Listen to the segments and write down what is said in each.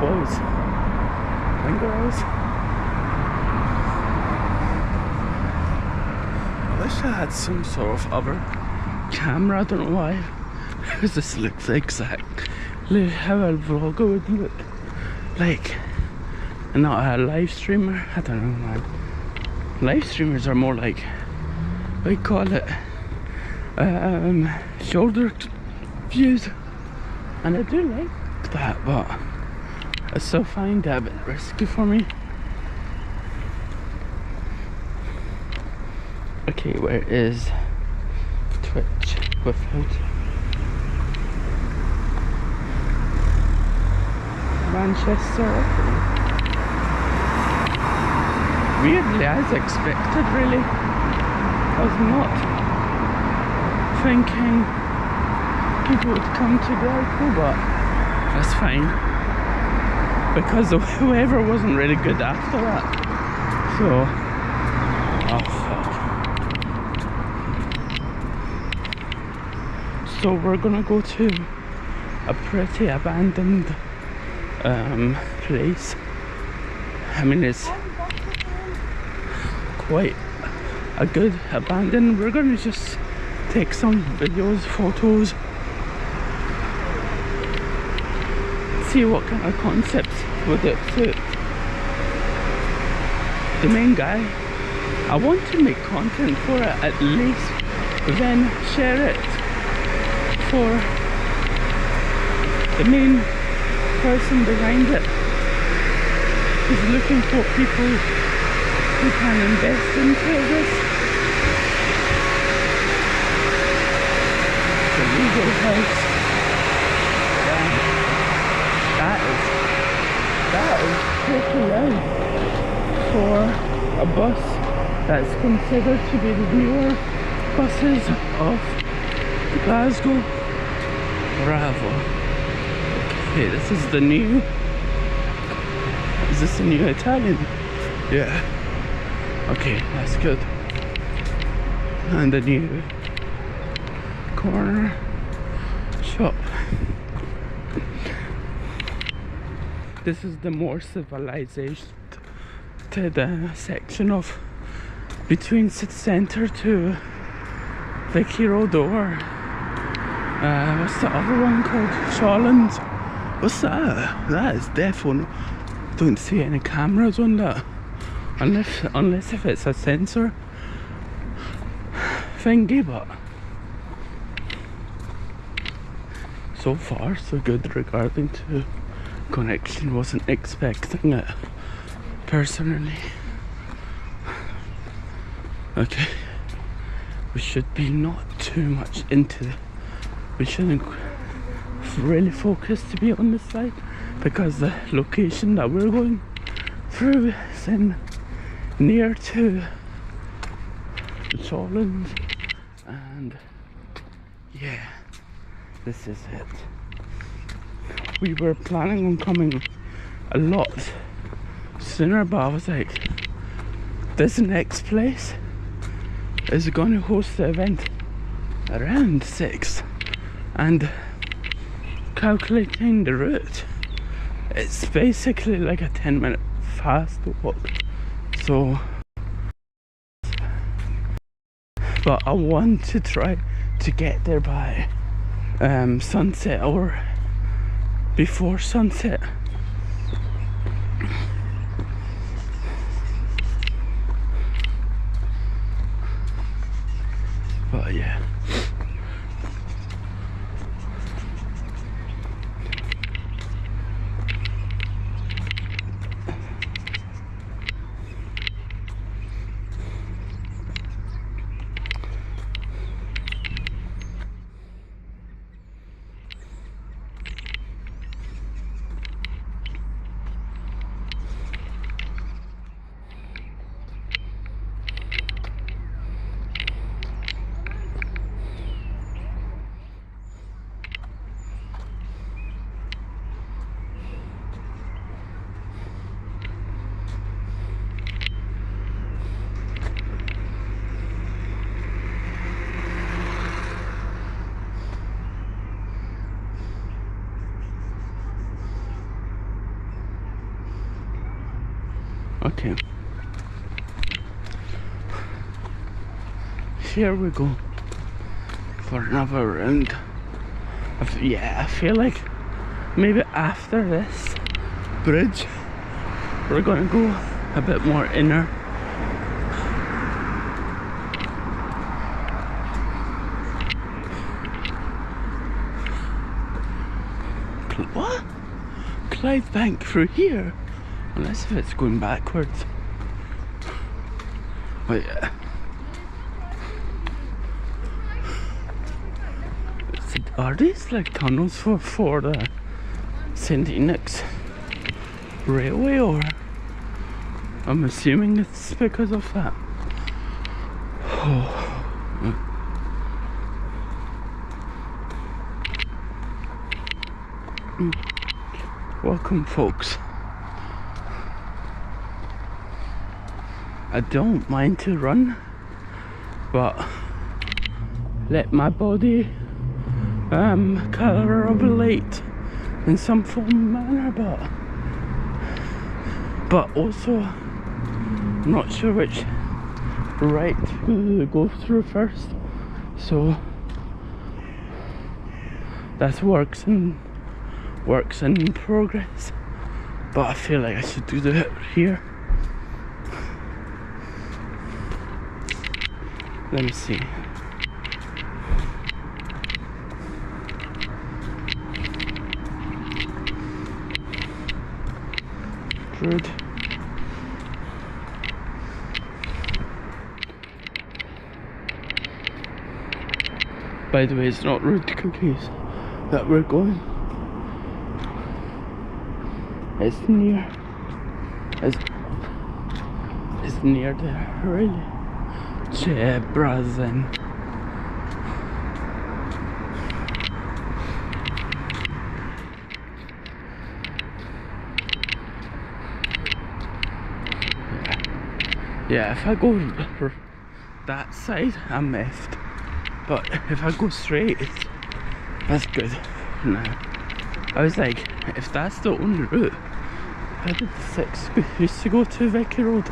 boys and girls. I wish I had some sort of other camera. I don't know why, because this looks exactly how a vlogger would look like, and not a live streamer. I don't know, man. Live streamers are more like, what do you call it, shoulder views, and I do like that, but I still find that a bit risky for me. Okay, where is Twitch without Manchester? Weirdly, as expected, really. I was not thinking people would come to Glasgow, but that's fine, because the weather wasn't really good after that. So, oh fuck. So we're gonna go to a pretty abandoned place. I mean, it's quite a good abandoned. We're gonna just take some videos, photos, see what kind of concepts would it suit. The main guy, I want to make content for it at least, then share it for the main person behind it. He's looking for people who can invest into this. The legal house. Yeah. That is pretty loud for a bus that's considered to be the newer buses of Glasgow. Bravo. Okay, this is the new. Is this the new Italian? Yeah. Okay, that's good. And the new corner shop. This is the more civilized section of between city centre to Vicky Road, or what's the other one called? Shawlands. What's that? That is definitely. Don't see any cameras on that, unless if it's a sensor thingy, but so far so good regarding to connection. Wasn't expecting it personally. Okay, we should be not too much into, we shouldn't really focus to be on this side, because the location that we're going through is in near to Shawlands, and yeah, this is it. We were planning on coming a lot sooner, but I was like, this next place is going to host the event around 6, and calculating the route, it's basically like a 10-minute fast walk. So, but I want to try to get there by sunset or before sunset. But yeah. Okay. Here we go for another round. Yeah, I feel like maybe after this bridge we're gonna go a bit more inner. What? Clyde Bank through here? Unless if it's going backwards. Wait. Are these like tunnels for the St. Enoch's Railway, or I'm assuming it's because of that. Oh. Welcome, folks. I don't mind to run, but let my body collaborate in some form of manner, but also I'm not sure which right to go through first, so that's works in progress, but I feel like I should do it here. Let me see. Rude. By the way, it's not Rude Cookies that we're going. It's near there, really. Brazen. Yeah, if I go that side, I'm miffed. But if I go straight, that's good for now. I was like, if that's the only route, how did the 6 used to go to Vicky Road?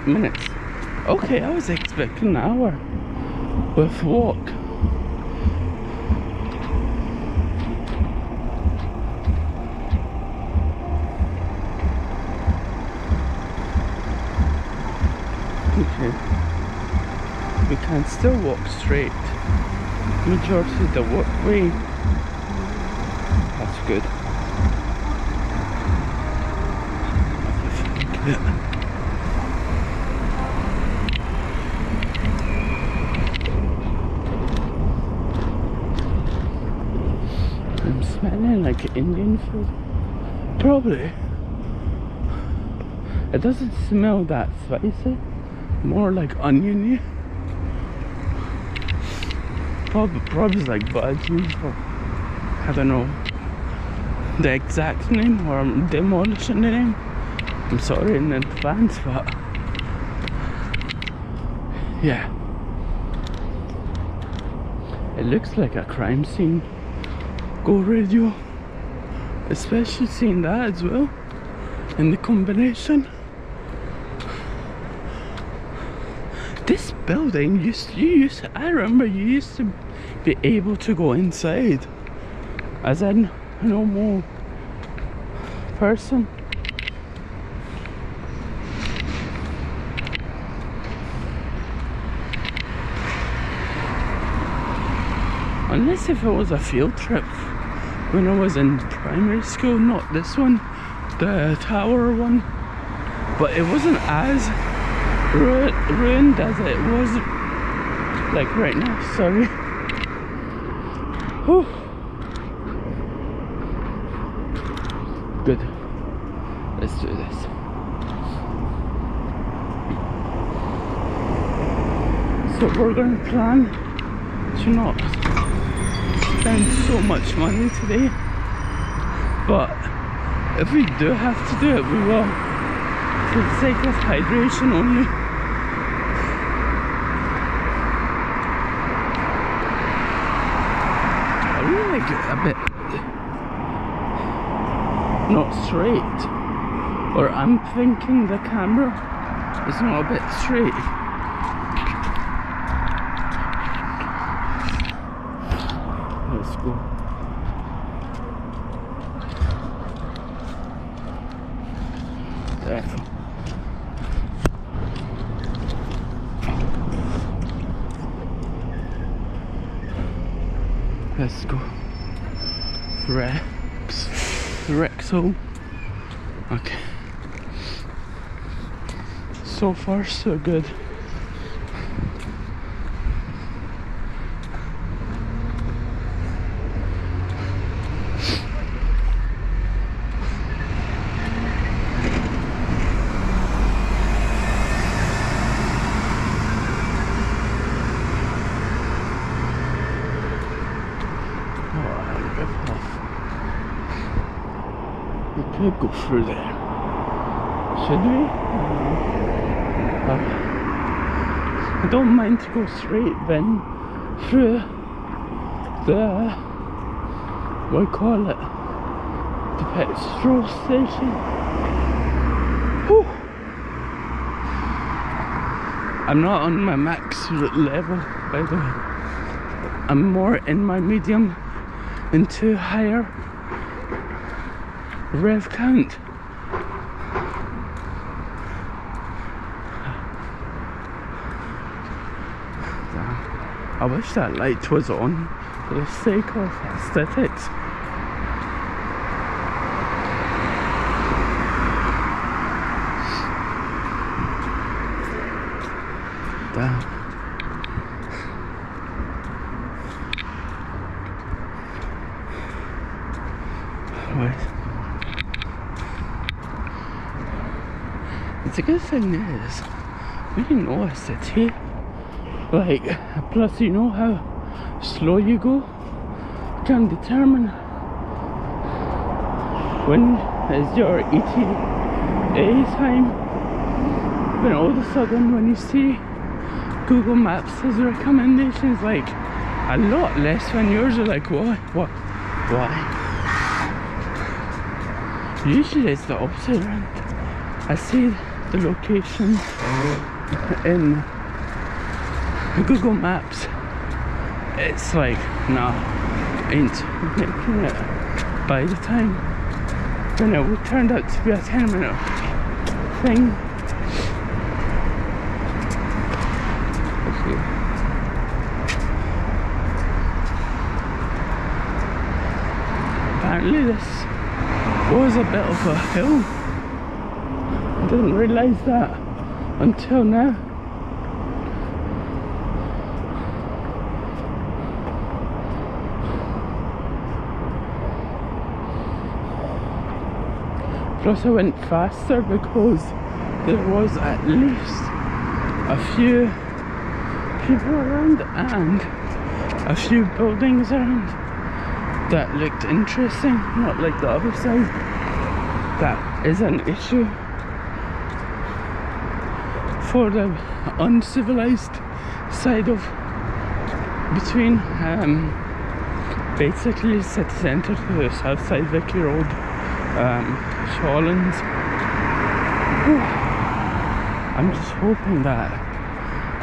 Minutes. Okay, I was expecting an hour with walk. Okay, we can still walk straight majority of the way. That's good. I'm smelling like Indian food. Probably. It doesn't smell that spicy. More like oniony. Probably like budgies, or I don't know the exact name, or I'm demolishing the name. I'm sorry in advance, but yeah, it looks like a crime scene. Go radio, especially seeing that as well, and the combination. This building I remember you used to be able to go inside as a normal person. Unless if it was a field trip when I was in primary school, not this one, the tower one, but it wasn't as ruined as it was like right now. Sorry. Whew. Good, let's do this. So we're gonna plan to not spend so much money today, but if we do have to do it, we will, for the sake of hydration only. I really like a bit not straight, or I'm thinking the camera is not a bit straight. Let's go. There. Let's go. Rexo. Okay. So far, so good. We could go through there. Should we? I don't mind to go straight then through the, what do you call it? The petrol station. Whew. I'm not on my max level, by the way. I'm more in my medium into higher rev count. I wish that light was on for the sake of aesthetics. Damn. Right. The good thing is, we didn't know a city. Like, plus you know how slow you go can determine when is your ETA time. Then all of a sudden when you see Google Maps has recommendations like a lot less when yours are like, why? Usually it's the opposite around. I see the location in Google Maps, it's like, nah, ain't making it by the time. Then it turned out to be a 10-minute thing. Apparently this was a bit of a hill. I didn't realise that until now. Plus I went faster because there was at least a few people around and a few buildings around that looked interesting, not like the other side. That is an issue for the uncivilized side of between basically city centre to the south side, Vicky Road, Shawlands. I'm just hoping that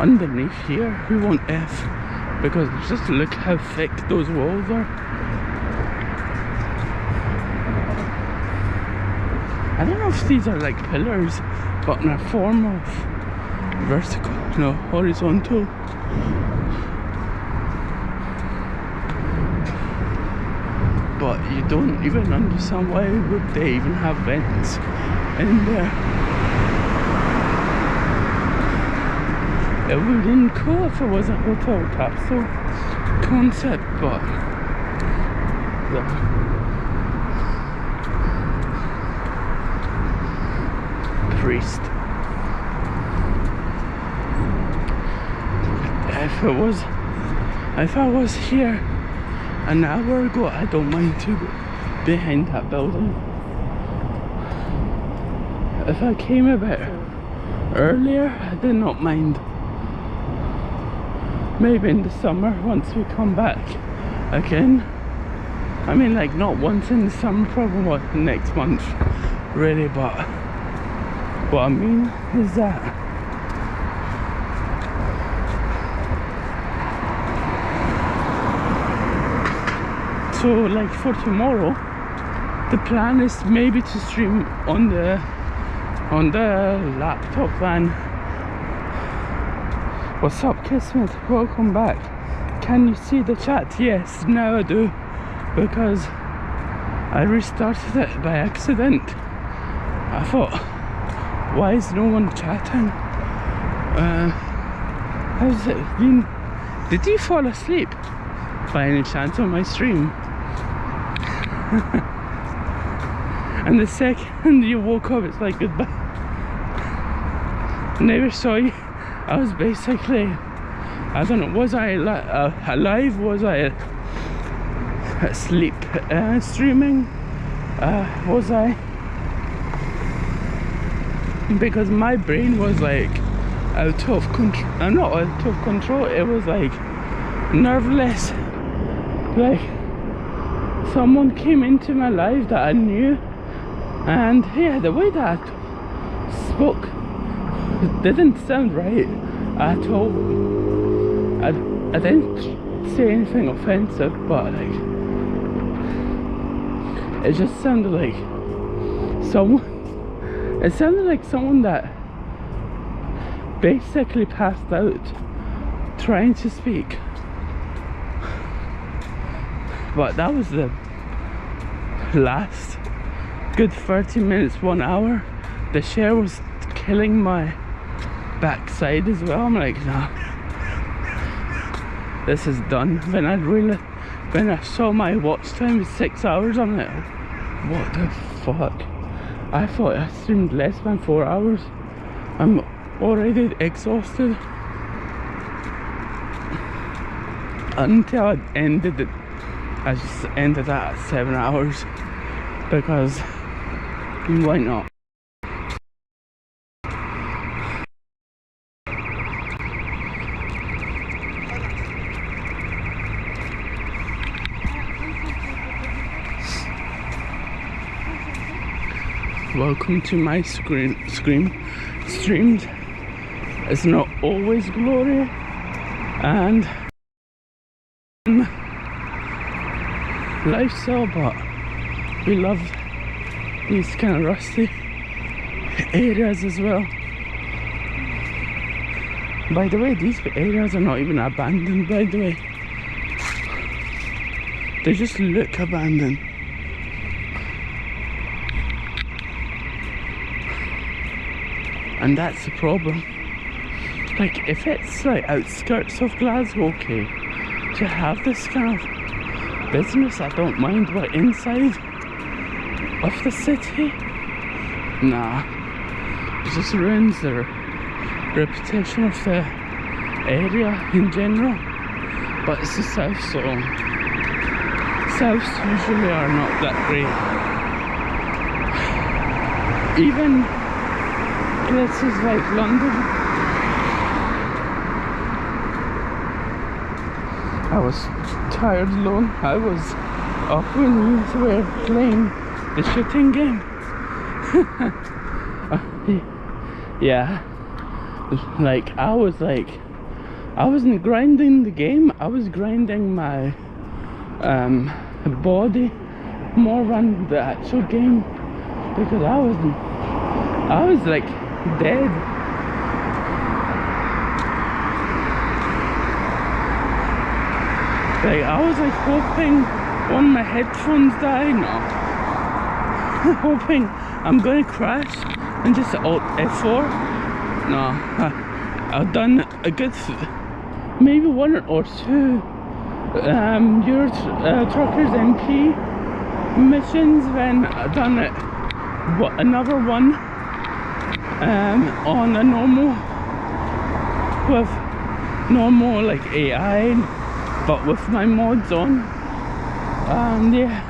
underneath here we won't F, because just look how thick those walls are. I don't know if these are like pillars, but in a form of vertical, no, horizontal. But you don't even understand why would they even have vents in there. It would have been cool if it was a hotel capsule concept, but priest. If I was here an hour ago, I don't mind to go behind that building. If I came a bit earlier, I did not mind. Maybe in the summer, once we come back again. I mean, like, not once in the summer, probably what, next month, really, but what I mean is that so, like, for tomorrow, the plan is maybe to stream on the laptop. And what's up, Kismet? Welcome back. Can you see the chat? Yes, now I do, because I restarted it by accident. I thought, why is no one chatting? How's it been? Did you fall asleep by any chance on my stream? And the second you woke up, it's like goodbye. Never saw you. I was basically, I don't know, was I alive? Was I asleep streaming? Was I? Because my brain was like out of control. Not out of control, it was like nerveless. Like someone came into my life that I knew, and yeah, the way that I spoke didn't sound right at all. I didn't say anything offensive, but like it just sounded like someone. It sounded like someone that basically passed out trying to speak. But that was the last good 30 minutes, 1 hour. The share was killing my backside as well. I'm like, nah, this is done. When I saw my watch time was 6 hours, I'm like, what the fuck? I thought I streamed less than 4 hours. I'm already exhausted. Until I ended it, I just ended that at 7 hours, because why not? Welcome to my streams. It's not always glory, and lifestyle, but we love these kind of rusty areas as well. By the way, these areas are not even abandoned, by the way. They just look abandoned. And that's the problem. Like, if it's like outskirts of Glasgow, okay, to have this kind of business, I don't mind, but inside of the city, nah, it just ruins the reputation of the area in general. But it's the south, so souths usually are not that great. Even places like London. I was tired alone. I was up when we were playing the shooting game. Yeah, like I wasn't grinding the game, I was grinding my body more than the actual game, because I was like dead. Like I was like hoping one of my headphones died, no. Hoping I'm gonna crash and just alt F4. No, I've done a good maybe 1 or 2 Euro Truckers MP missions, then I've done it another one on a normal, with normal like AI, but with my mods on, and yeah,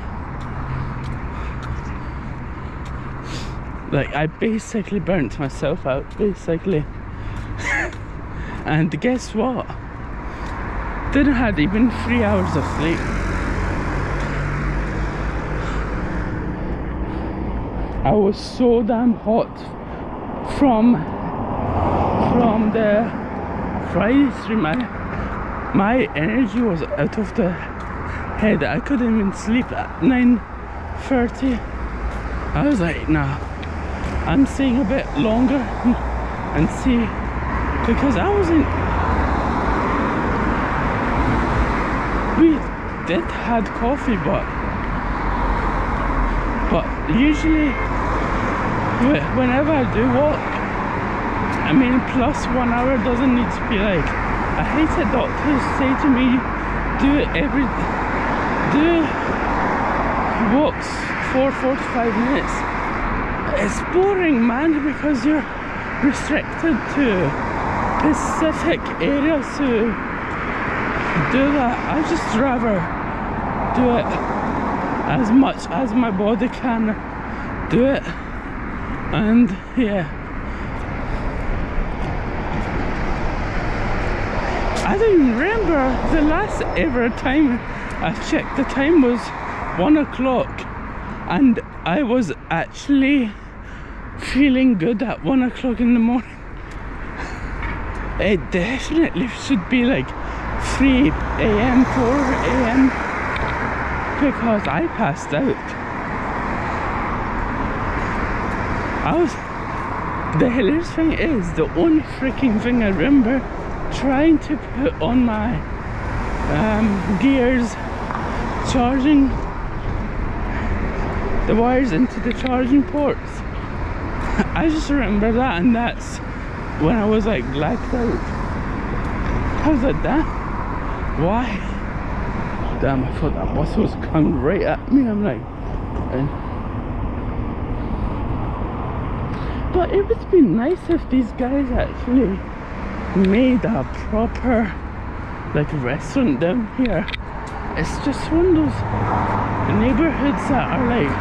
like I basically burnt myself out, basically. And guess what? Didn't have even 3 hours of sleep. I was so damn hot from the Friday stream. My energy was out of the head. I couldn't even sleep at 9:30. I was like, nah, I'm staying a bit longer and see, because I wasn't. We did had coffee, but usually whenever I do walk, I mean, plus 1 hour doesn't need to be like. I hate it. Doctors say to me, do walks for 45 minutes. It's boring, man, because you're restricted to specific areas to do that. I just rather do it as much as my body can do it. And yeah, I don't even remember the last ever time I checked. The time was 1 o'clock, and I was actually feeling good at 1 o'clock in the morning. It definitely should be like 3 a.m, 4 a.m, because I passed out. The hilarious thing is, the only freaking thing I remember trying to put on my gears, charging the wires into the charging ports. I just remember that, and that's when I was like blacked out. I was like, damn, why? Damn, I thought that bus was coming right at me. I'm like, but it would be nice if these guys actually made a proper like restaurant down here. It's just one of those neighborhoods that are like,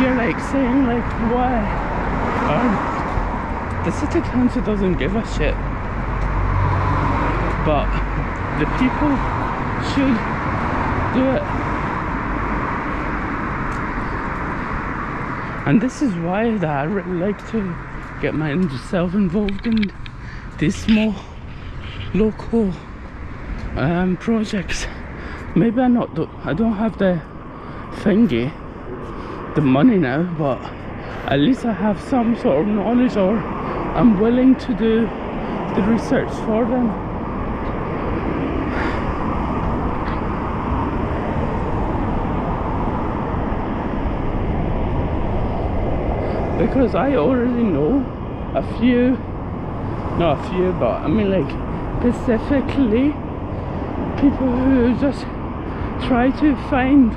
you're like saying like, why? The city council doesn't give a shit, but the people should do it. And this is why that I really like to get myself involved in these small local projects. Maybe I don't have the thingy, the money now, but at least I have some sort of knowledge, or I'm willing to do the research for them. Because I already know not a few, but I mean like specifically people who just try to find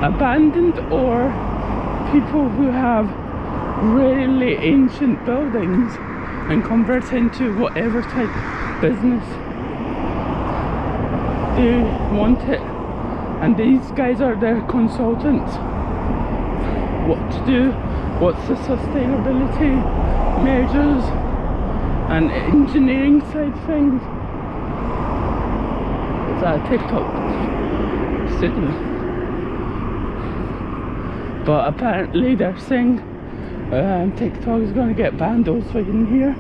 abandoned, or people who have really ancient buildings and convert into whatever type of business they want it. And these guys are their consultants. What to do, what's the sustainability measures and engineering side things. It's a TikTok signal, but apparently they're saying TikTok is going to get banned also in here.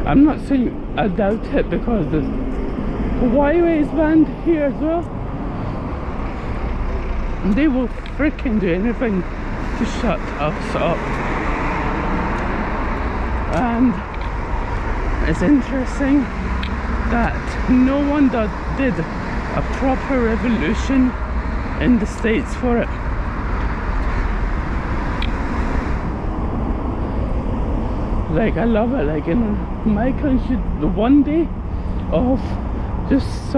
I'm not saying I doubt it, because the Huawei is banned here as well. They will freaking do anything to shut us up. And it's interesting that no one did a proper revolution in the States for it. Like, I love it. Like, in my country, the one day of just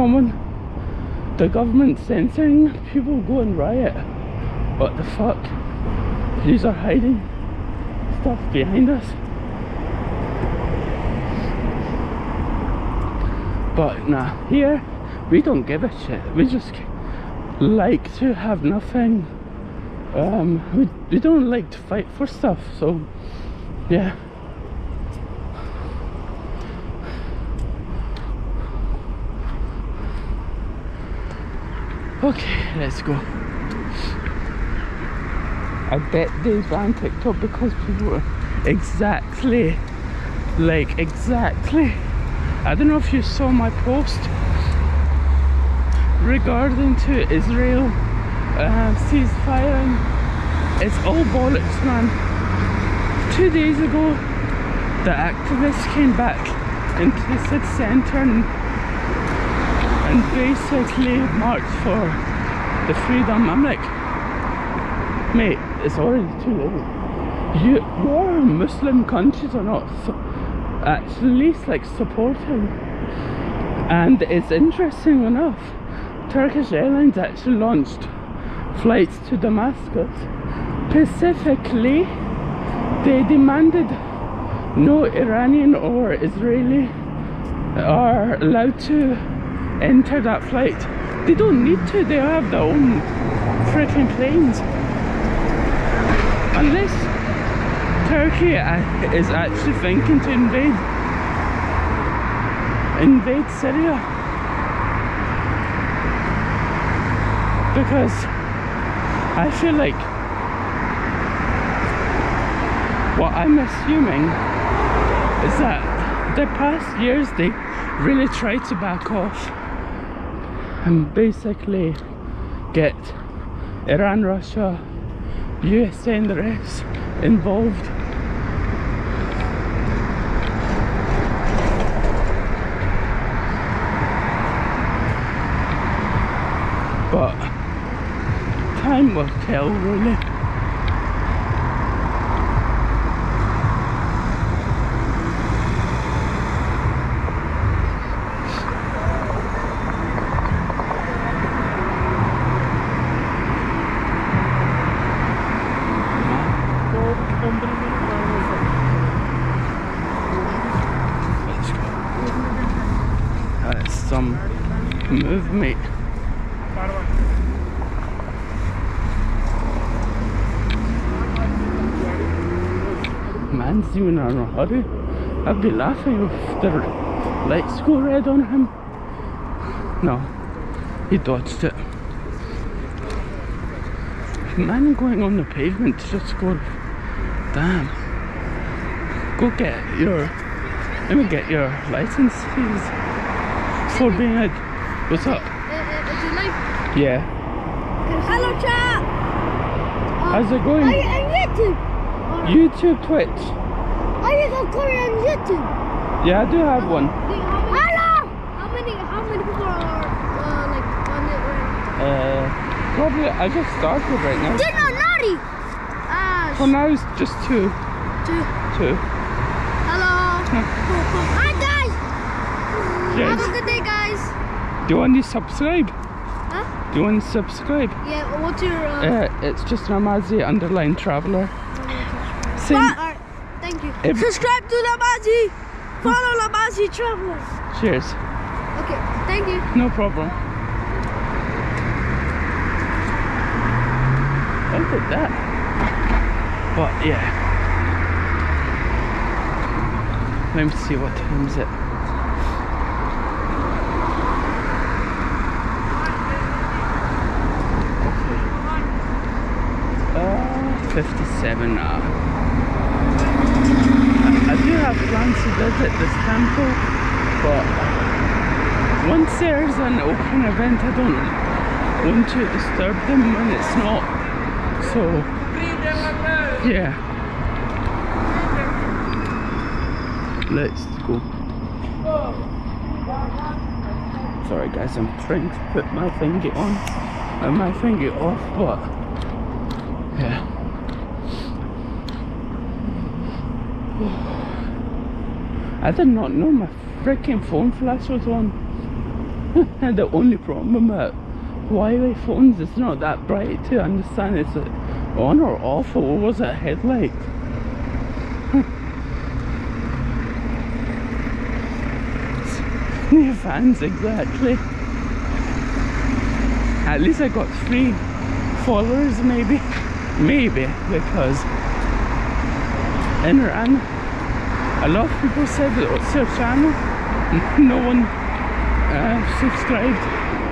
the government censoring people, go and riot. What the fuck? These are hiding stuff behind us. But nah, here we don't give a shit. We just like to have nothing. We don't like to fight for stuff. So yeah. Okay, let's go. I bet they banned TikTok because people were exactly. I don't know if you saw my post regarding to Israel ceasefire, and it's all bollocks, man. 2 days ago, the activists came back into the city centre and basically marched for the freedom. I'm like, mate, it's already too late. Your Muslim countries are not at least like supporting. And it's interesting enough, Turkish Airlines actually launched flights to Damascus. Specifically, they demanded no Iranian or Israeli are allowed to enter that flight. They don't need to, they have their own freaking planes. Unless Turkey is actually thinking to invade Syria, because I feel like what I'm assuming is that the past years they really tried to back off and basically get Iran, Russia, USA and the rest involved. But time will tell, really. That's some movement. Man's even in a hurry. I'd be laughing if the lights go red on him. No, he dodged it. Man going on the pavement to just go, damn. Go get your, let me get your license, please. For being a, what's up? Is it live? Yeah. Hello chat! How's it going? Are you on YouTube? YouTube, Twitch. Are you recording on YouTube? Yeah, I do have one. Hello! How many people are like on it right Probably, I just started right now. now? You're naughty! For now it's just two. Two. Hello! Hi guys! Yes. Have a good day guys! Do you want to subscribe? Huh? Do you want to subscribe? Yeah, what's your It's just Namazi _ traveller. Same. Alright, thank you. Subscribe to Lamazi! Follow Lamazi Traveler! Cheers. Okay, thank you. No problem. Look at that. But yeah. Let me see what time is it. 57 now. I do have plans to visit this temple, but once there's an open event, I don't want to disturb them when it's not. So, yeah. Let's go. Sorry guys, I'm trying to put my thingy on and my thingy off, but yeah. I did not know my freaking phone flash was on. And the only problem with Huawei phones is not that bright to understand, is it on or off, or was it a headlight? New fans, exactly. At least I got 3 followers, maybe, because in Iran a lot of people said it's their channel, no one subscribed,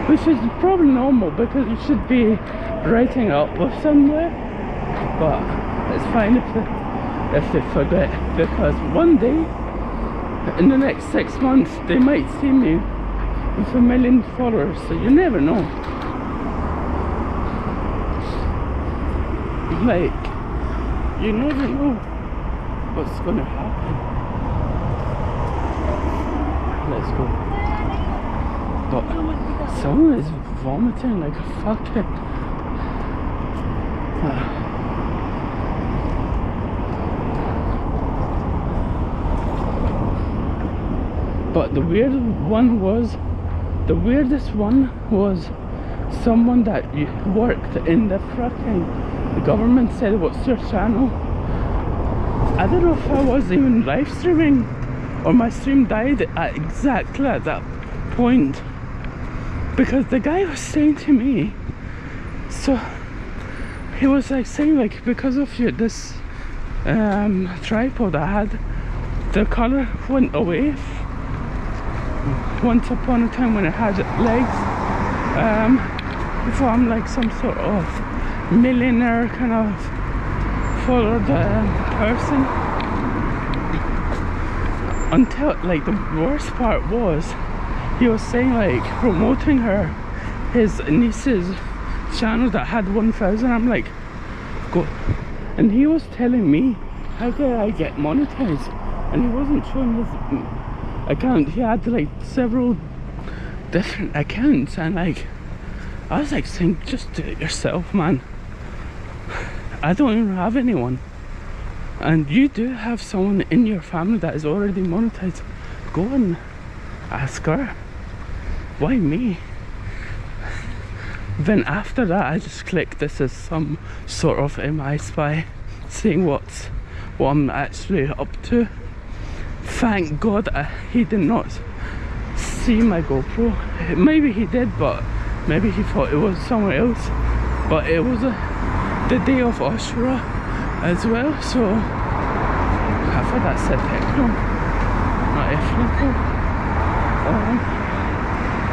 which is probably normal because you should be writing up with somewhere. but it's fine if they forget, because one day in the next 6 months they might see me with 1 million followers, so you never know. Like, you never know what's gonna happen. Let's go. But someone is vomiting like a fucking but the weirdest one was someone that worked in the fucking, the government said, what's your channel? I don't know if I was even live streaming or my stream died at exactly at that point, because the guy was saying to me, so he was like saying, like, because of this tripod I had, the color went away once upon a time when it had legs, before I'm like some sort of millionaire kind of followed person. Until, like, the worst part was, he was saying, like, promoting his niece's channel that had 1,000. I'm like, go. And he was telling me, how did I get monetized? And he wasn't showing his account. He had like several different accounts, and like, I was like saying, just do it yourself, man. I don't even have anyone. And you do have someone in your family that is already monetized. Go and ask her. Why me? Then after that, I just clicked this as some sort of MI spy, seeing what I'm actually up to. Thank God he did not see my GoPro. Maybe he did, but maybe he thought it was somewhere else. But it was the day of Ashura as well, so I thought that said techno, not ethnical.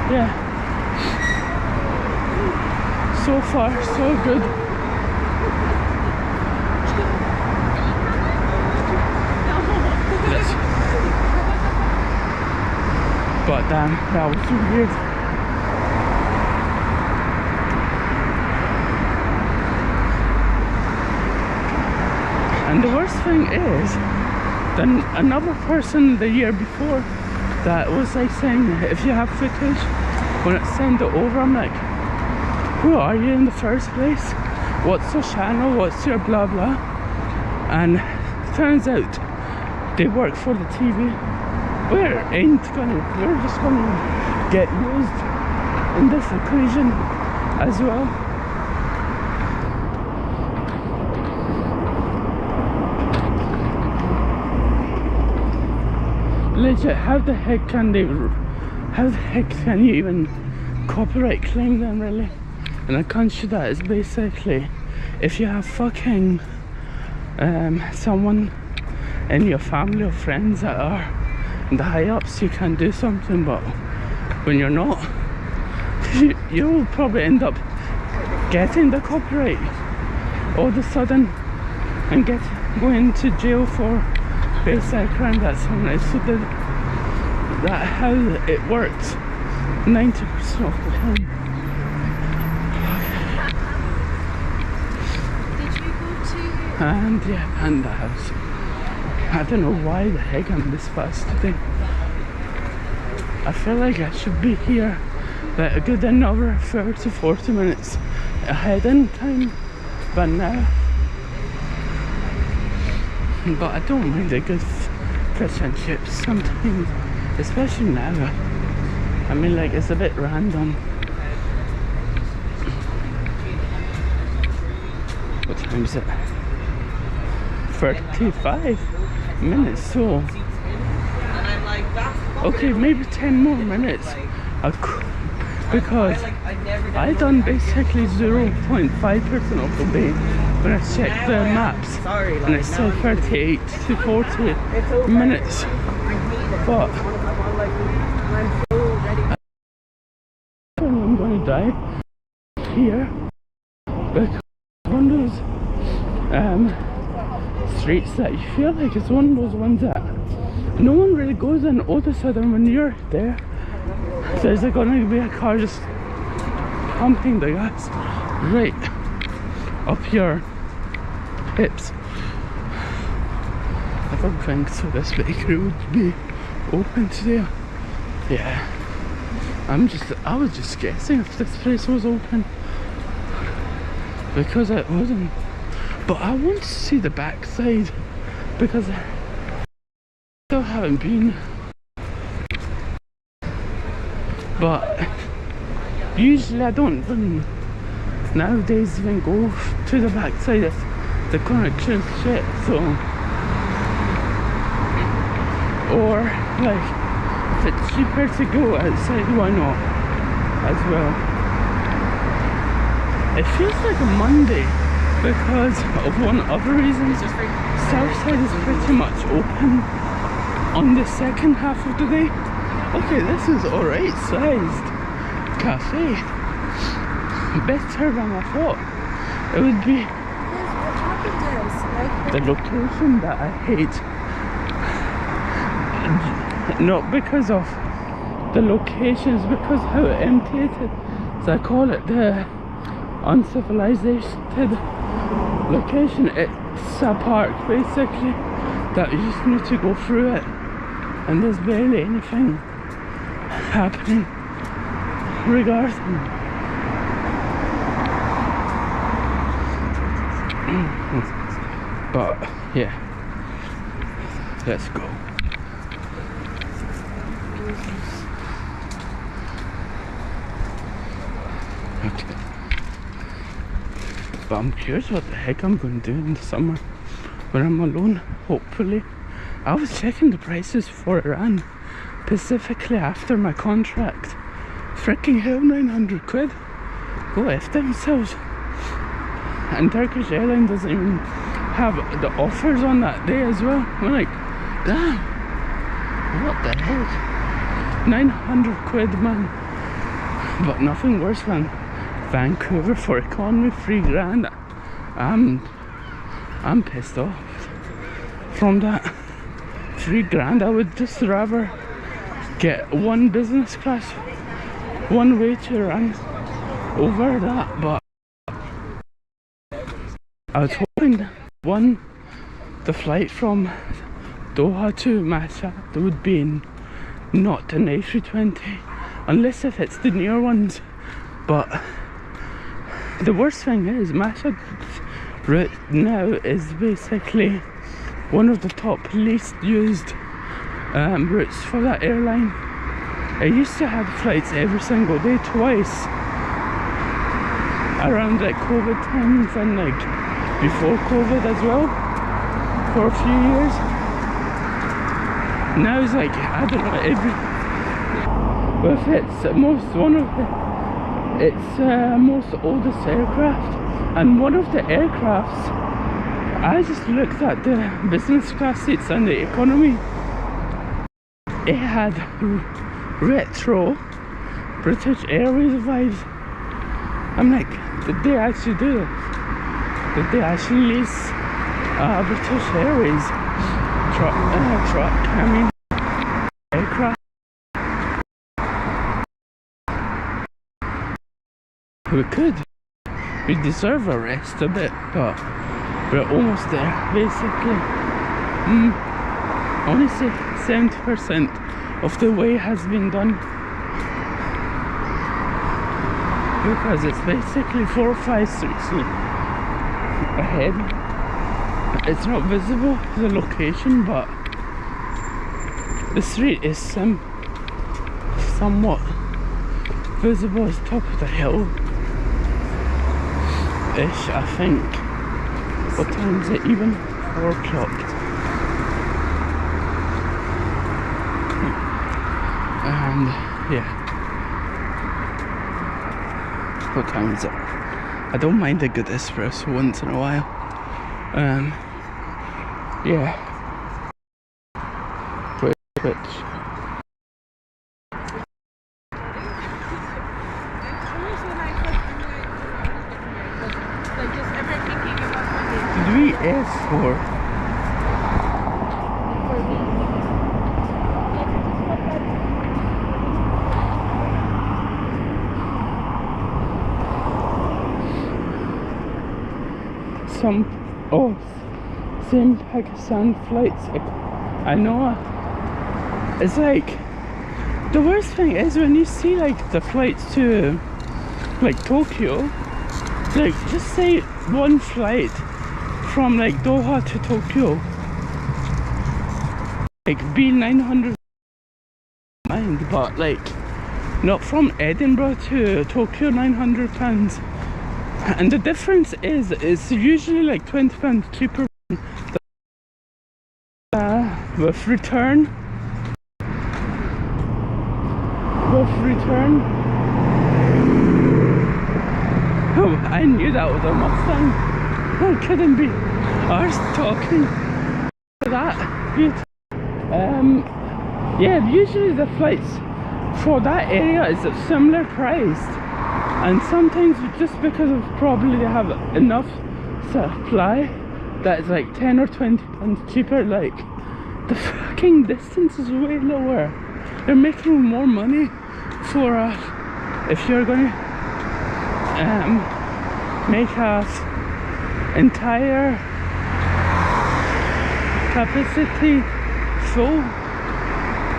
Yeah, so far so good. But damn, that was too weird. And the worst thing is, then another person the year before that was like saying, if you have footage, when I send it over, I'm like, who are you in the first place? What's your channel? What's your blah blah? And turns out they work for the TV. We're just gonna get used in this equation as well. Legit, how the heck can you even copyright claim them, really? And a country that is basically, if you have fucking someone in your family or friends that are the high ups, you can do something, but when you're not, you will probably end up getting the copyright all of a sudden and going to jail for basic crime that someone else did. That's how it works 90% of the time. Did you go to? And yeah, and the house. I don't know why the heck I'm this fast today. I feel like I should be here like a good another 30 to 40 minutes ahead in time, but now. But I don't mind a good fish and chips sometimes, especially now. I mean, like, it's a bit random. What time is it? 35 minutes, so okay, maybe 10 more minutes because I done basically 0.5% of the day when I checked the maps, and it said 38 to 40 minutes, but I'm going to die here because one of those streets that you feel like it's one of those ones that no one really goes in. All of a sudden when you're there, there's like gonna be a car just pumping the gas right up your hips. I don't think so this bakery would be open today. Yeah, I was just guessing if this place was open because it wasn't. But I want to see the backside because I still haven't been. But usually I don't even nowadays even go to the backside if the connection shit, so, or like if it's cheaper to go outside, why not as well. It feels like a Monday because of one other reason. Southside is pretty much open on the second half of the day. Okay, this is alright sized cafe. Better than I thought it would be. The location that I hate. Not because of the locations, because how empty it is. So I call it the uncivilized location. It's a park basically that you just need to go through it, and there's barely anything happening regarding. But yeah, let's go. Okay, but I'm curious what the heck I'm going to do in the summer when I'm alone. Hopefully, I was checking the prices for Iran specifically after my contract. Freaking hell, 900 quid. Go F themselves. And Turkish Airlines doesn't even have the offers on that day as well. I'm like, damn, what the heck? 900 quid, man. But nothing worse than Vancouver for economy, $3,000. I'm pissed off from that. $3,000. I would just rather get one business class, one way to run over that. But I was hoping the flight from Doha to Mashhad would be not an A320, unless if it's the newer ones. But the worst thing is Mashhad route now is basically one of the top least used routes for that airline. It used to have flights every single day, twice around like COVID times and like before COVID as well, for a few years. Now it's like, I don't know, it's most oldest aircraft, and one of the aircrafts, I just looked at the business class seats and the economy. It had retro British Airways vibes. I'm like, did they actually do this? Did they actually lease British Airways aircraft? We could. We deserve a rest a bit, but we're almost there, basically. Honestly, 70% of the way has been done. Because it's basically 4 or 5 streets ahead. It's not visible, the location, but the street is somewhat visible as top of the hill ish, I think. What time is it even? 4 o'clock. And yeah, what time is it? I don't mind a good espresso once in a while. Yeah. Which did we is for. Some same Pakistan flights. I know. It's like the worst thing is when you see like the flights to like Tokyo, like just say one flight from like Doha to Tokyo, like B900, but like not from Edinburgh to Tokyo, £900. And the difference is it's usually like £20 cheaper with return. Oh, I knew that was a Mustang. I couldn't be arsed talking to that. Good. Yeah, usually the flights for that area is similar priced, and sometimes just because of probably they have enough supply that it's like 10 or 20 pounds cheaper. Like the fucking distance is way lower. They're making more money for if you're going to make a entire capacity full,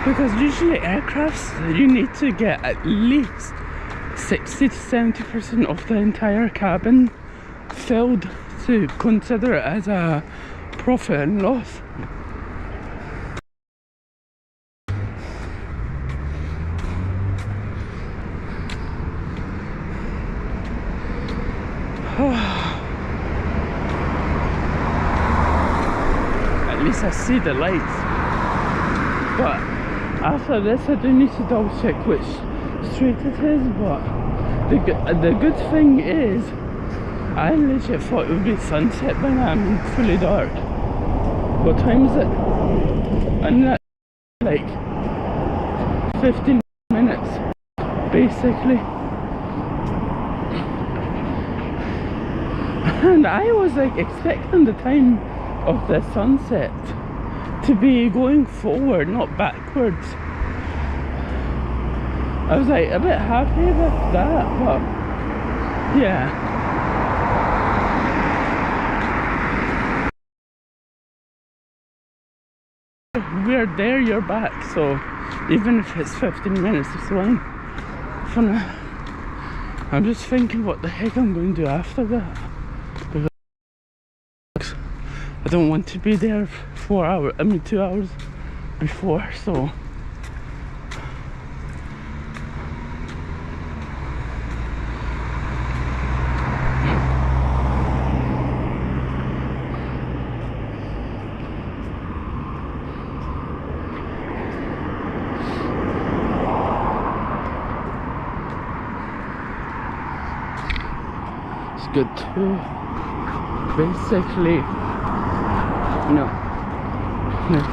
because usually aircrafts you need to get at least 60 to 70% of the entire cabin filled to consider it as a profit and loss. At least I see the lights, but after this I do need to double check which street it is. But the good thing is I legit thought it would be sunset by now. I mean fully dark. What time is it? And that's like 15 minutes basically. And I was like expecting the time of the sunset to be going forward, not backwards. I was like a bit happy with that, but yeah. We're there, you're back, so even if it's 15 minutes, it's fine. I'm just thinking what the heck I'm going to do after that. I don't want to be there 2 hours before, so it's good to basically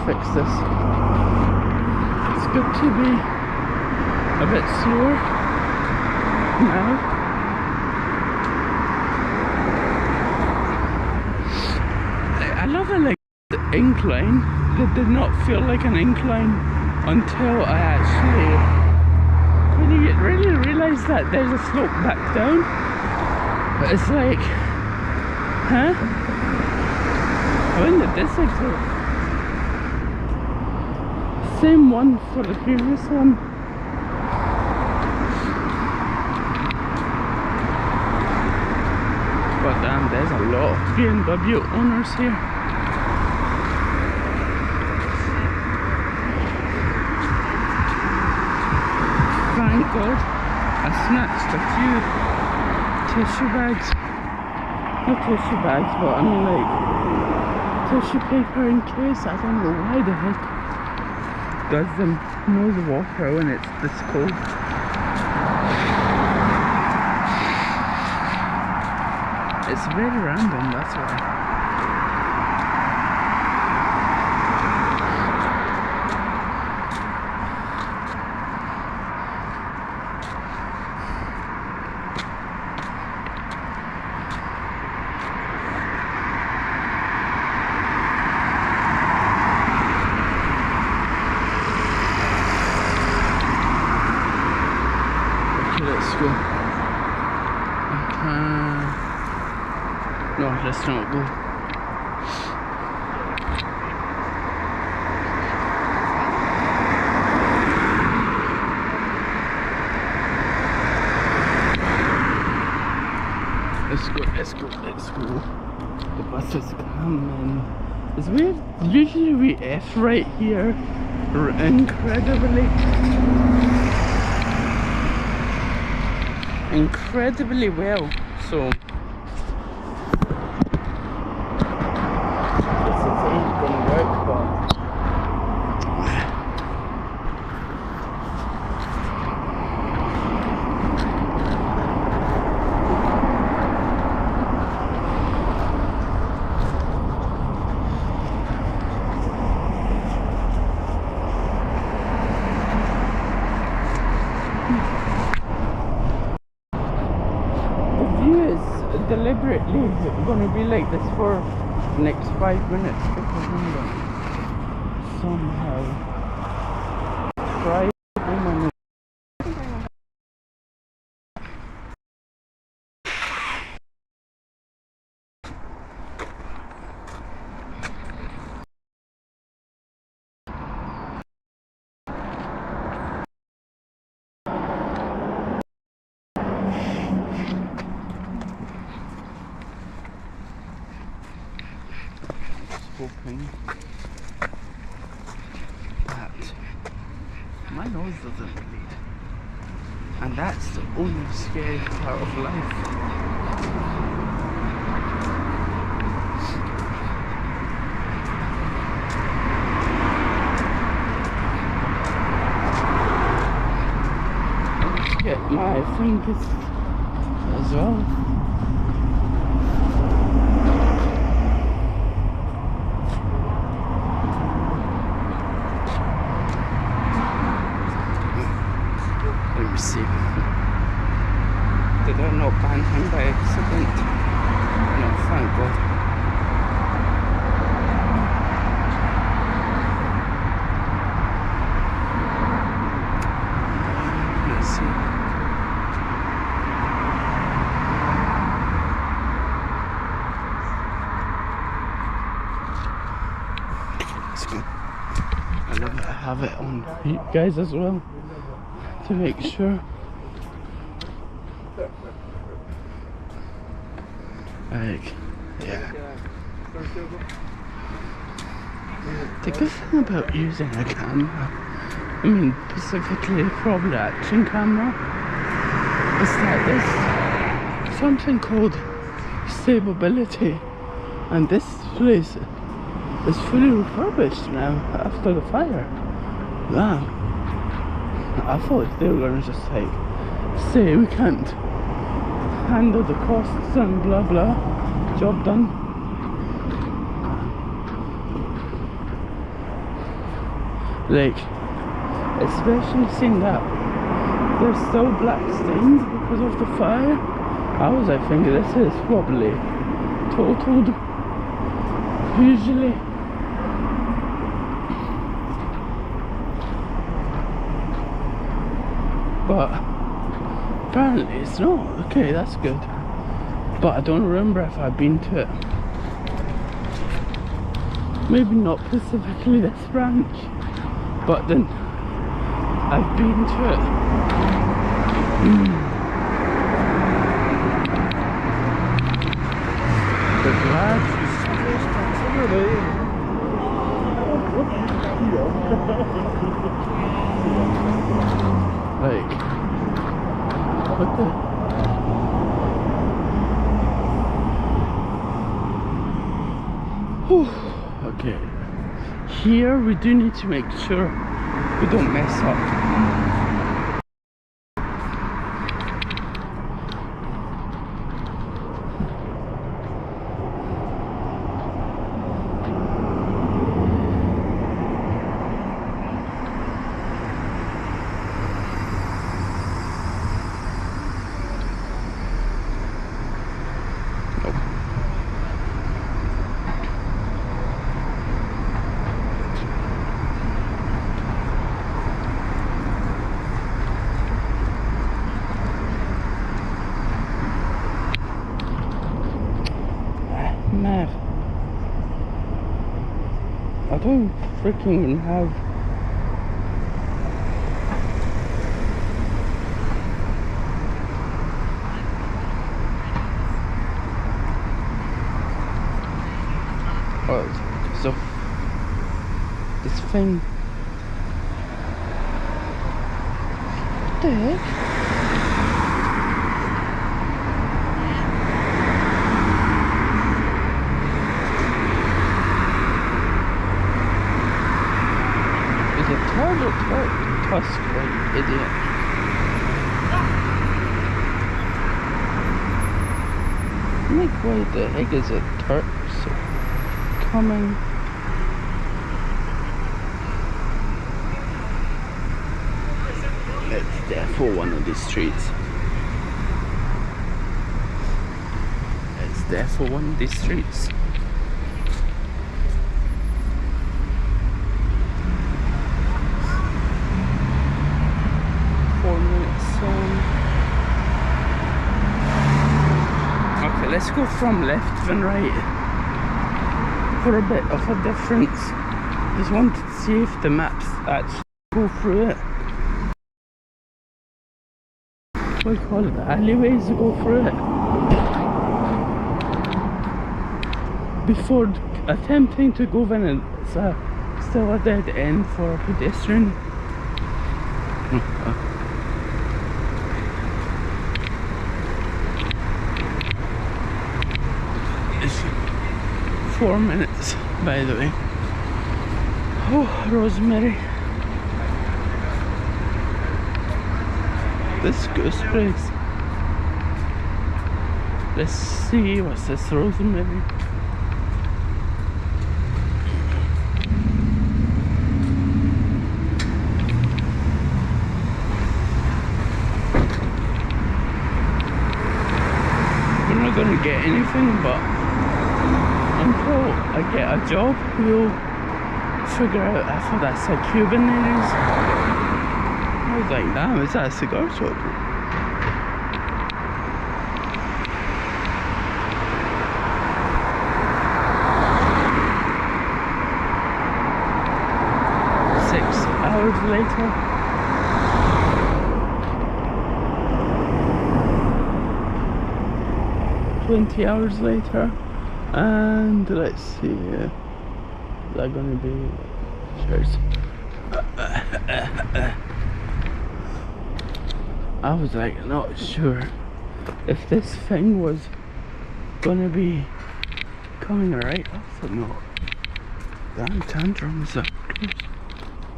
fix this. It's good to be a bit slower now. I love it, like the incline. It did not feel like an incline until I actually really realised that there's a slope back down. But it's like, huh? When did this exist? Same one for the previous one. But damn, there's a lot of BMW owners here. Thank God I snatched a few tissue bags. Not tissue bags, but I mean like tissue paper in case. I don't know why the heck does them know the water when it's this cold. It's very random, that's why. go. No, let's not go. Let's go. The bus is coming. It's weird. Usually we F right here incredibly well. So this ain't gonna work, but deliberately going to be like this for the next 5 minutes because I'm going to somehow try my hoping that my nose doesn't bleed, and that's the only scary part of life. Let's get my fingers as well. See, did I not ban him by accident? No, thank God. Let's see. Let's go. I love it. I have it on you guys as well, to make sure. Like, yeah. The good thing about using a camera, I mean specifically probably action camera, is that there's something called stability, and this place is fully refurbished now after the fire. Wow. I thought they were gonna just like say we can't handle the costs and blah blah, job done. Like, especially seeing that there's still black stains because of the fire, I was like thinking this is probably totaled usually. But apparently it's not. Okay, that's good. But I don't remember if I've been to it. Maybe not specifically this branch, but then I've been to it. The glass. Like, what the? Whew. Okay. Here we do need to make sure we don't mess up. freaking have. Oh, so this thing. What the heck? Is it turd or tusk, like idiot? Like, why the heck is it turd so coming? It's there for one of these streets. It's there for one of these streets. Okay, let's go from left then right for a bit of a difference. Just wanted to see if the maps actually go through it. What do you call it? The alleyways go through it. Before attempting to go in, it's still a dead end for a pedestrian. It's 4 minutes, by the way. Oh, Rosemary. This goose place. Let's see, what's this, Rosemary? We're not gonna get anything, but until I get a job, we'll figure out if that's a Cuban areas. I was like, damn, is that a cigar shop? Hours later. $20 hours later, and let's see, is that gonna be cheers? I was like not sure if this thing was gonna be coming right. I thought no. Damn tantrums are close.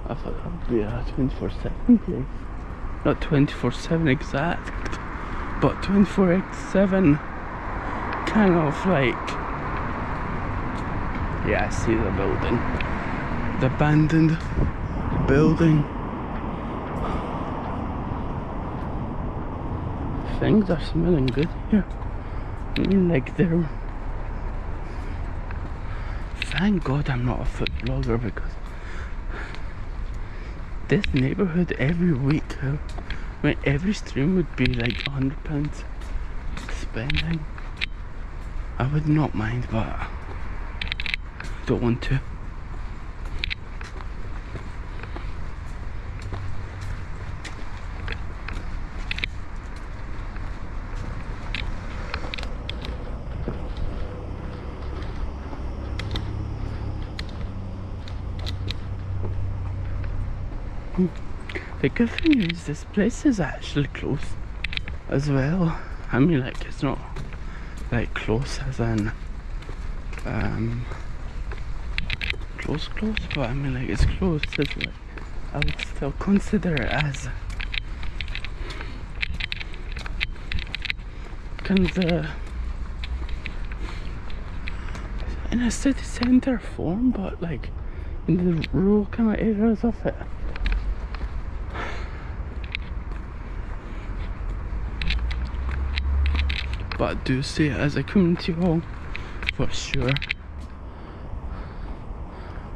I thought that would be a 24/7 place. Not 24/7 exact, but 24/7 kind of like. Yeah, I see the building. The abandoned building. Things are smelling good here. I mean, like they're. Thank God I'm not a food blogger, because this neighborhood every week, I mean, every stream would be like £100 spending. I would not mind, but I don't want to. The good thing is this place is actually close as well. I mean, like, it's not like close as in close, but I mean, like, it's close as like I would still consider it as kind of in a city centre form, but like in the rural kind of areas of it. But I do see it as a community hall for sure.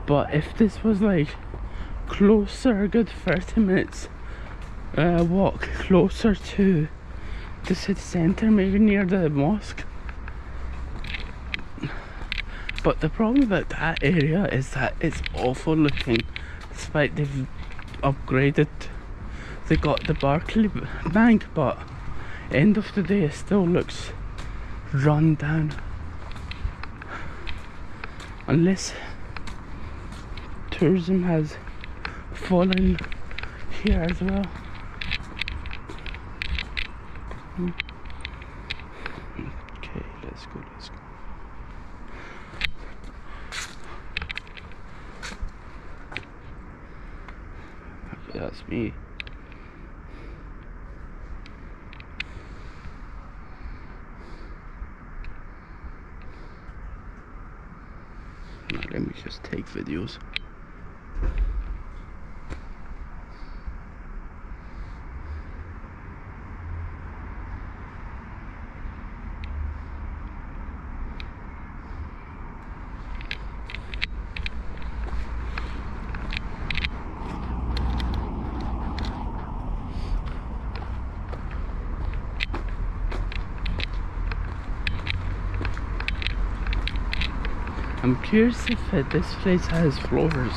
But if this was like closer, a good 30 minutes walk closer to the city centre, maybe near the mosque, But the problem about that area is that it's awful looking, despite they've upgraded. They got the Barclay Bank, but end of the day it still looks run down. Unless tourism has fallen here as well. Okay, let's go. That's me. Now let me just take videos. I'm curious if this place has floors,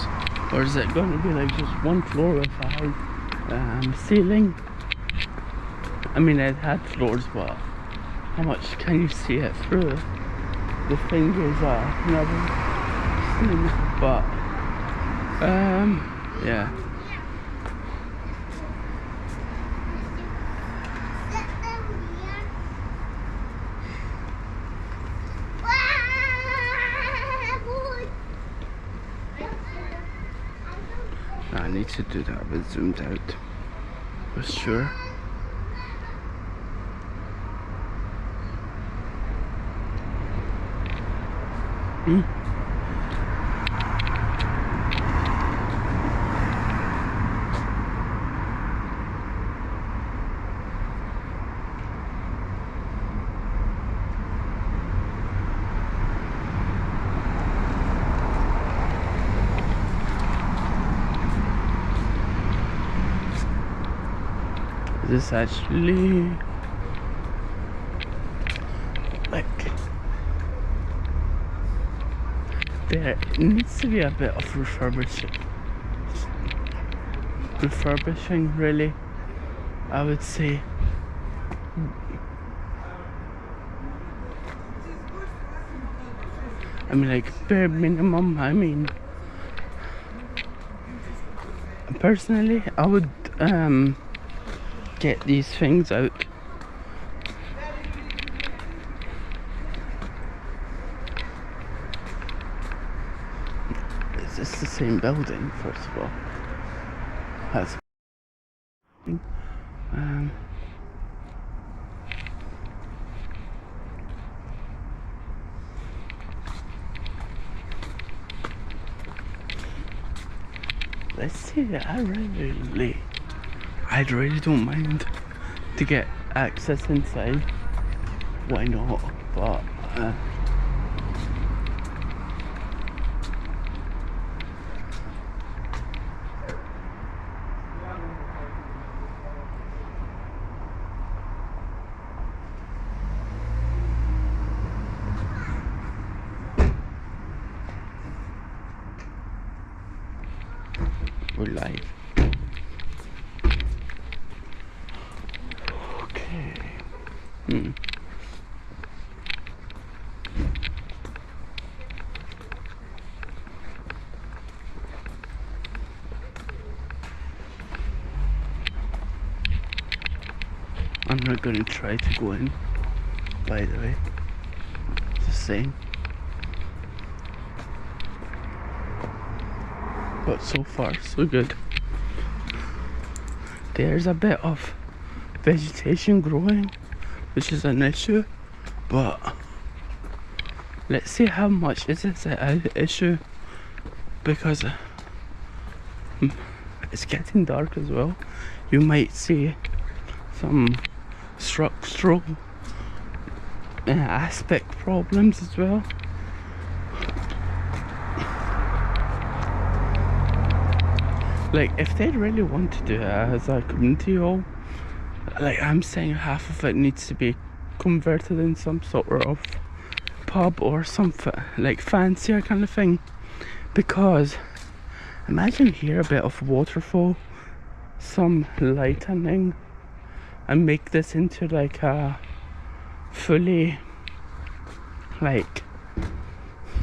or is it going to be like just one floor with a high ceiling? I mean, it had floors, but how much can you see it through? The fingers are never seen, but yeah. I need to do that with zoomed out for sure. This actually like there needs to be a bit of refurbishing really, I would say. I mean, like bare minimum. I mean, personally I would get these things out. Is this the same building, first of all? That's let's see. I really don't mind to get access inside. Why not? But we're live. Okay. I'm not gonna try to go in, by the way. Just saying. But so far, so good. There's a bit of vegetation growing, which is an issue, but let's see how much is this an issue, because it's getting dark as well. You might see some structural aspect problems as well. Like, if they really want to do it as a community hall, like I'm saying, half of it needs to be converted in some sort of pub or something like fancier kind of thing, because imagine here a bit of waterfall, some lightning, and make this into like a fully, like,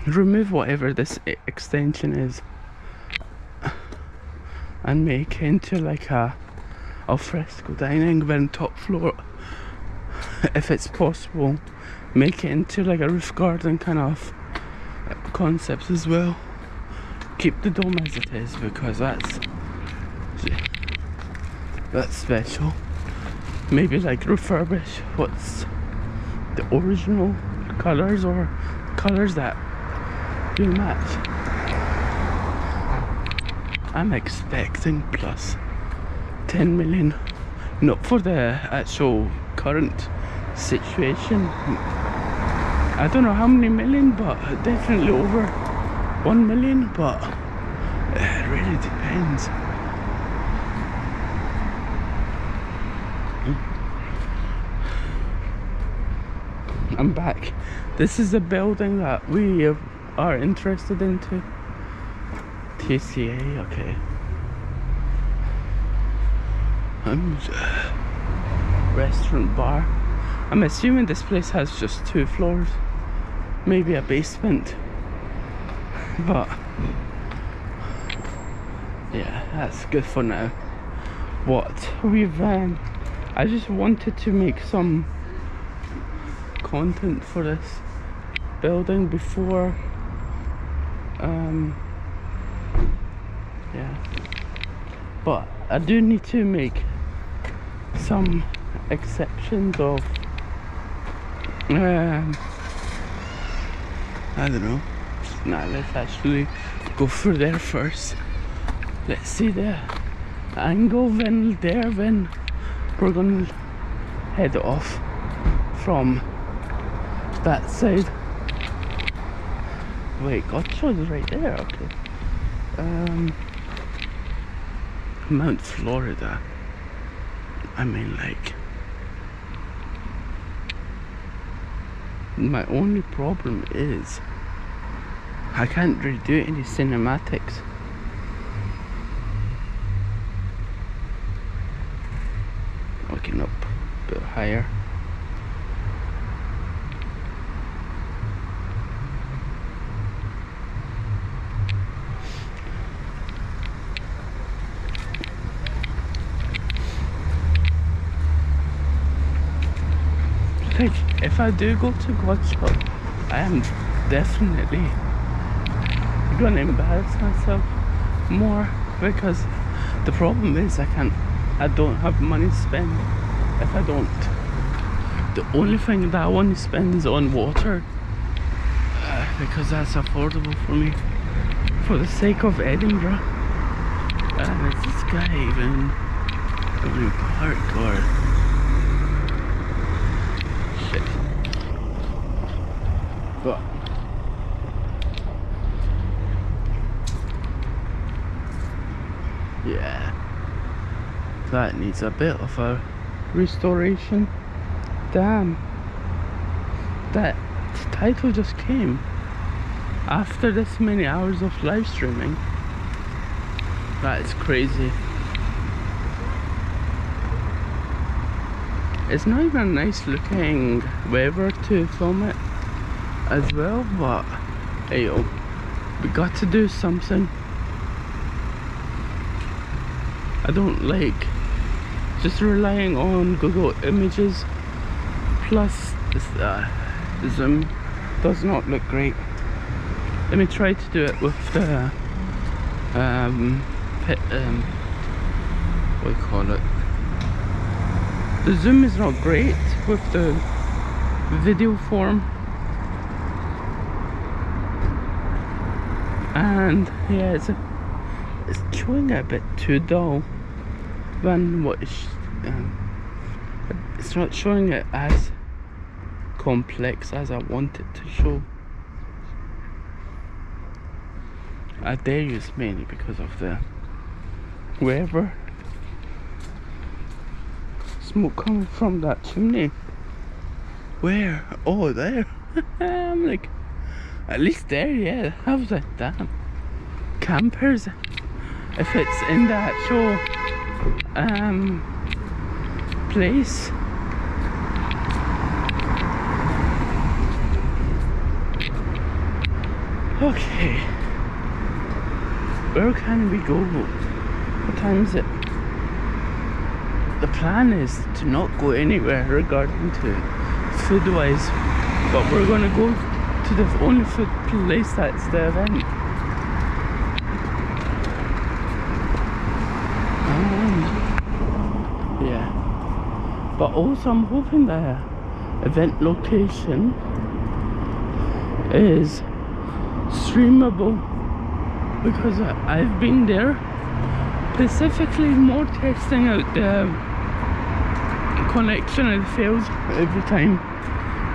remove whatever this extension is and make it into like a al fresco dining, then top floor, if it's possible, make it into like a roof garden kind of concept as well. Keep the dome as it is, because that's special. Maybe like refurbish what's the original colours, or colours that do match. I'm expecting plus 10 million, not for the actual current situation. I don't know how many million, but definitely over 1 million, but it really depends. I'm back. This is the building that we are interested into. TCA, okay. Restaurant bar. I'm assuming this place has just 2 floors, maybe a basement, but yeah, that's good for now. What we've I just wanted to make some content for this building before yeah, but I do need to make some exceptions of I don't know. Nah, let's actually go through there first. Let's see the angle, then there, then we're gonna head off from that side. Wait, Gotcha's right there, okay. Mount Florida. I mean, like, my only problem is I can't really do any cinematics. Looking up a bit higher. Like, if I do go to Glasgow, I am definitely gonna embarrass myself more, because the problem is I don't have money to spend if I don't. The only thing that I want to spend is on water, because that's affordable for me, for the sake of Edinburgh. And is this guy even going to park, or but yeah, that needs a bit of a restoration. Damn, that title just came after this many hours of live streaming. That is crazy. It's not even a nice looking weather to film it as well, but hey, yo, we got to do something. I don't like just relying on Google Images, plus the zoom does not look great. Let me try to do it with the what do you call it? The zoom is not great with the video form, and yeah, it's showing a bit too dull than what it's not showing it as complex as I want it to show. I dare use mainly because of the weather. Smoke coming from that chimney. Where? Oh, there. I'm like, at least there, yeah. I was like, damn. Campers. If it's in the actual place. Okay. Where can we go? What time is it? The plan is to not go anywhere regarding to food wise, but we're gonna go to the only food place that's the event. Yeah, but also I'm hoping the event location is streamable, because I've been there specifically more testing out the connection, and it fails every time.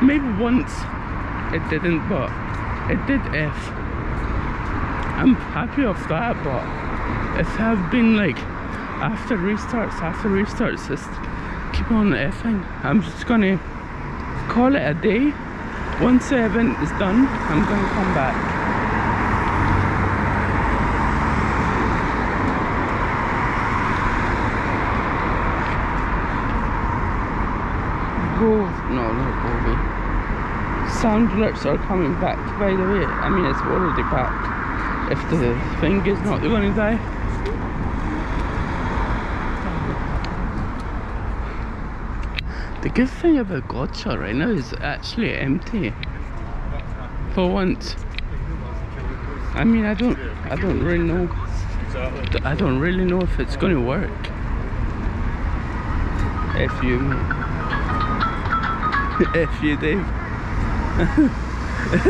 Maybe once it didn't, but it did F. I'm happy of that, but if I've been like after restarts just keep on effing, I'm just gonna call it a day. Once the event is done, I'm gonna come back. No, not Gobi. Sound alerts are coming back, by the way. I mean, it's already back. If the thing is not going to die. The good thing about Gotcha right now is actually empty. For once. I mean, I don't really know. I don't really know if it's going to work. If you Dave.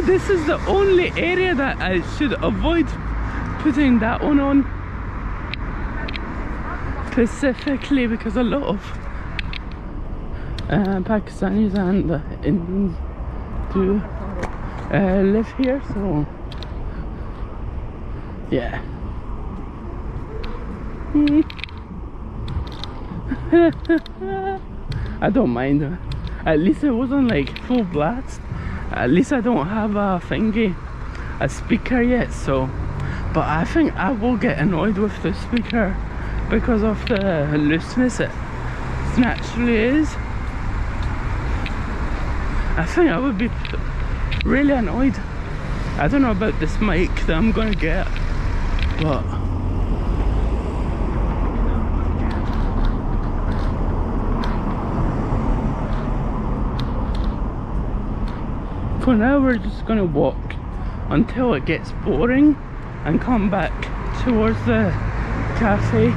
This is the only area that I should avoid putting that one on, specifically because a lot of Pakistanis and Indians do live here, so yeah. I don't mind. At least it wasn't like full blast. At least I don't have a speaker yet, so. But I think I will get annoyed with the speaker because of the looseness it naturally is. I think I would be really annoyed. I don't know about this mic that I'm gonna get, but for now we're just gonna walk until it gets boring and come back towards the cafe.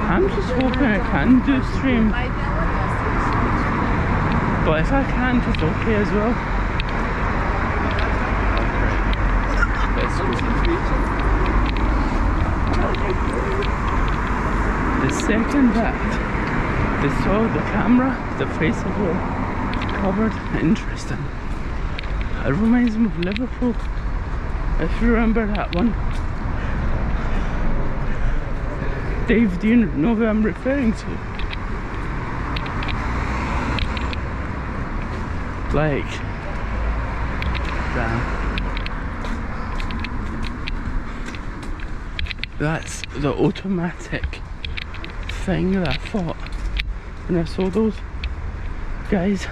I'm just hoping I can do stream, but if I can't, it's okay as well. The second that they saw the camera, the faces were covered. Interesting. It reminds me of Liverpool, if you remember that one. Dave, do you know who I'm referring to? Like, damn. That's the automatic thing that I thought when I saw those guys.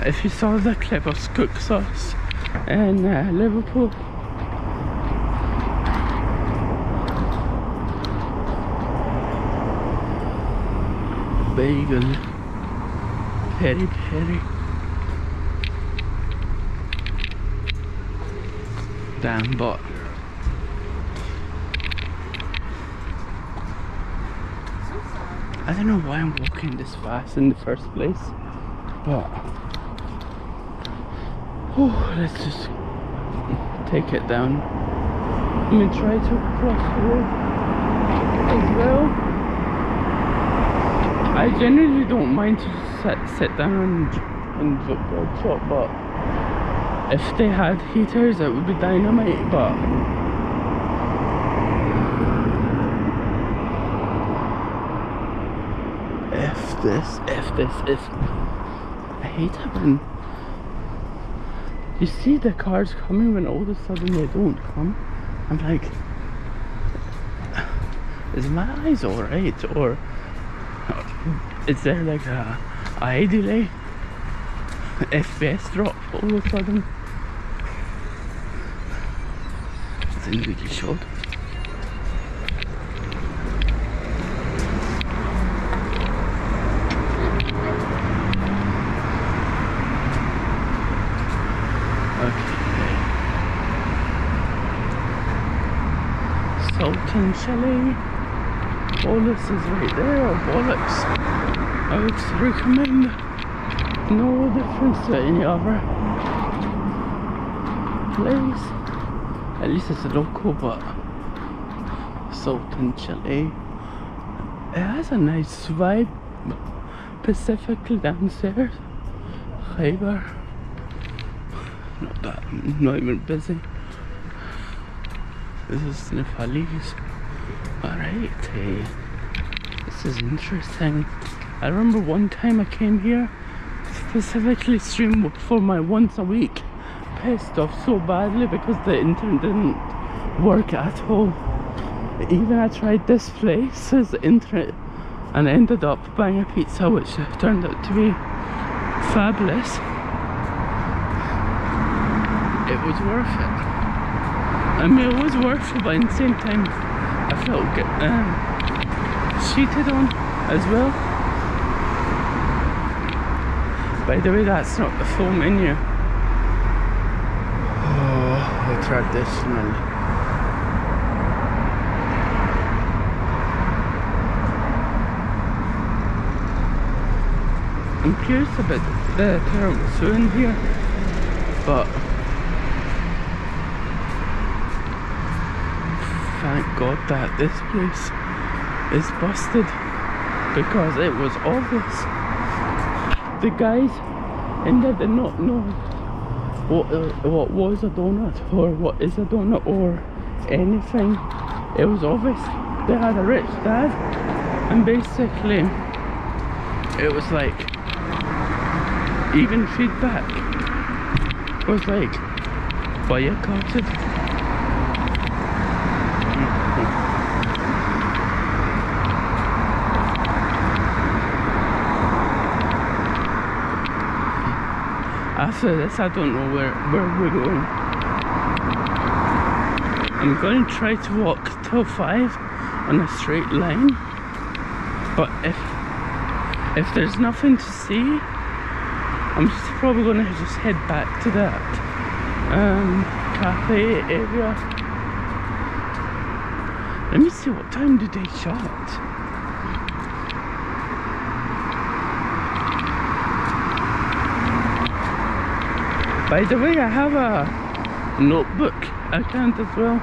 If you saw the clip of Skook Sauce in Liverpool, bagel, peri peri. Damn, but I don't know why I'm walking this fast in the first place, but let's just take it down. Let me try to cross the road as well. I generally don't mind to sit down and chop, but if they had heaters it would be dynamite. But if this is, I hate it when you see the cars coming when all of a sudden they don't come. I'm like, is my eyes alright, or is there like a eye delay? FPS drop all of a sudden? Sind wir geschaut? Sultan Chalet. Wallace is right there, or Bollocks. I would recommend no difference to any other place. At least it's a local, but Sultan Chalet. It has a nice vibe, specifically downstairs. Khyber. Not even busy. This is Nepalese. Alright, this is interesting. I remember one time I came here, specifically streamed for my once a week. Pissed off so badly because the internet didn't work at all. Even I tried this place's internet and ended up buying a pizza, which turned out to be fabulous. It was worth it. I mean, it was worth it, but at the same time, I felt cheated on as well. By the way, that's not the full menu. Oh, the traditional. I'm curious about the tiramisu in here, but thank God that this place is busted, because it was obvious. The guys in there did not know what was a donut or what is a donut or anything. It was obvious they had a rich dad, and basically it was like, even feedback was like boycotted. After this, I don't know where we're going. I'm going to try to walk till 5 on a straight line, but if there's nothing to see, I'm just probably going to just head back to that cafe area. Let me see, what time did they shut? By the way, I have a notebook account as well.